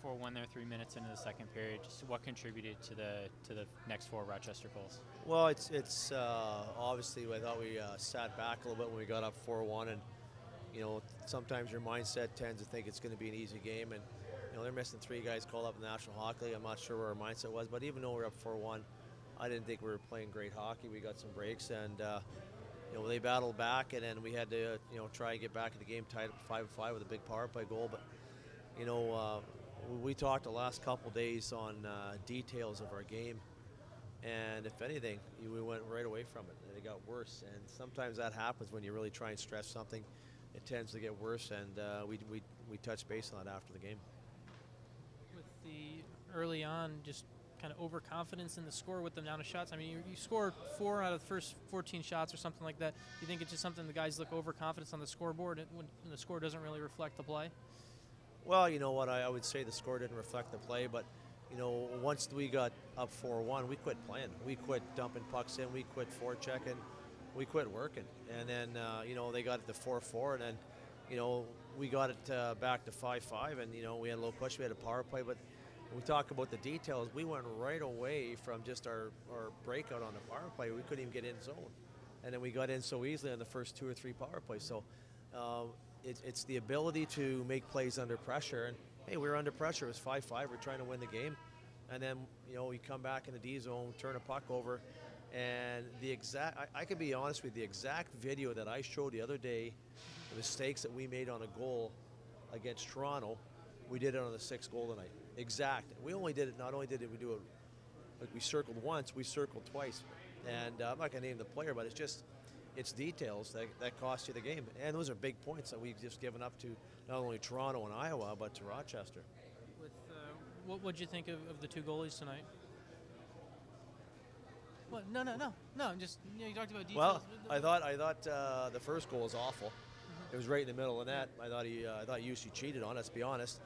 4-1 there, 3 minutes into the second period. Just what contributed to the next 4 Rochester goals? Well, it's obviously I thought we sat back a little bit when we got up 4-1, and sometimes your mindset tends to think it's going to be an easy game, and they're missing 3 guys called up in the National Hockey League. I'm not sure where our mindset was, but even though we were up 4-1, I didn't think we were playing great hockey. We got some breaks, and they battled back, and then we had to try and get back in the game, tied up 5-5 with a big power play goal. But we talked the last couple days on details of our game, and if anything, we went right away from it, and it got worse. And sometimes that happens when you really try and stress something. It tends to get worse, and we touched base on it after the game. With the early on, just kind of overconfidence in the score with the amount of shots. I mean, you scored 4 out of the first 14 shots or something like that. Do you think it's just something the guys look overconfidence on the scoreboard when the score doesn't really reflect the play? Well, you know what, I would say the score didn't reflect the play, but once we got up 4-1, we quit playing. We quit dumping pucks in. We quit forechecking. We quit working. And then, they got it to 4-4, and then, we got it back to 5-5, and, we had a little push. We had a power play, but when we talk about the details, we went right away from just our breakout on the power play. We couldn't even get in zone. And then we got in so easily on the first 2 or 3 power plays. So it's the ability to make plays under pressure. And, hey, we were under pressure. It was 5-5. We're trying to win the game. And then, we come back in the D zone, turn a puck over. And I can be honest with you, the exact video that I showed the other day, the mistakes that we made on a goal against Toronto, we did it on the 6th goal tonight. Exact. We only did it, not only did we do it, like we circled once, we circled twice. And I'm not going to name the player, but it's details that cost you the game. And those are big points that we've just given up to not only Toronto and Iowa, but to Rochester. What would you think of the 2 goalies tonight? What? No. Just you talked about details. Well, I thought the first goal was awful. It was right in the middle of the net. I thought UC cheated on. Let's be honest.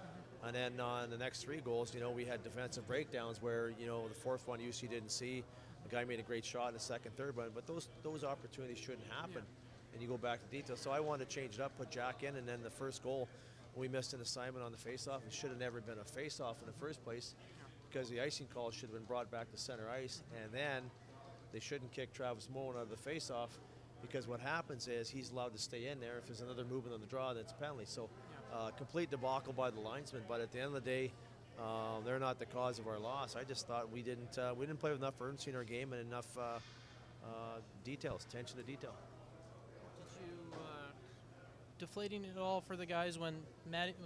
And then on the next 3 goals, we had defensive breakdowns where the 4th one UC didn't see. The guy made a great shot in the second, third one, but those opportunities shouldn't happen. And you go back to detail. So I wanted to change it up, put Jack in, and then the first goal, we missed an assignment on the faceoff. It should have never been a faceoff in the first place because the icing call should have been brought back to center ice, and then they shouldn't kick Travis Mullen out of the faceoff because what happens is he's allowed to stay in there. If there's another movement on the draw, that's a penalty. So complete debacle by the linesman. But at the end of the day, they're not the cause of our loss. I just thought we didn't play with enough urgency in our game and enough details, attention to detail. Did you deflating it all for the guys when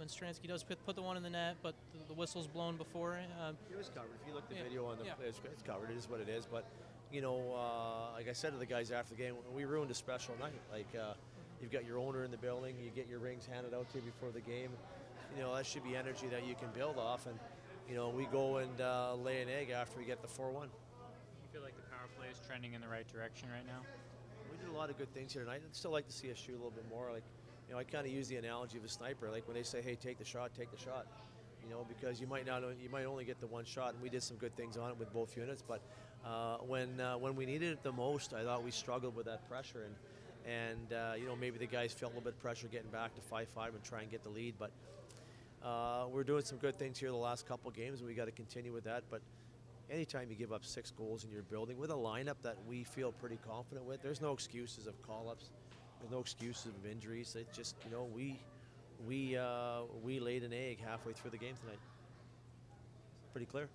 Stransky does put the one in the net, but the whistle's blown before? It was covered. If you look at the video on the it's covered. It is what it is. But like I said to the guys after the game, we ruined a special night. Like you've got your owner in the building, you get your rings handed out to you before the game. That should be energy that you can build off, and we go and lay an egg after we get the 4-1. You feel like the power play is trending in the right direction right now? We did a lot of good things here tonight. I'd still like to see us shoot a little bit more. Like, I kind of use the analogy of a sniper. Like when they say, "Hey, take the shot," take the shot. Because you might only get the one shot, and we did some good things on it with both units. But when we needed it the most, I thought we struggled with that pressure, and maybe the guys felt a little bit of pressure getting back to 5-5 and try and get the lead. But we're doing some good things here the last couple games, and we got to continue with that. But anytime you give up 6 goals in your building with a lineup that we feel pretty confident with, there's no excuses of call-ups. There's no excuses of injuries. It's just, we laid an egg halfway through the game tonight. Pretty clear.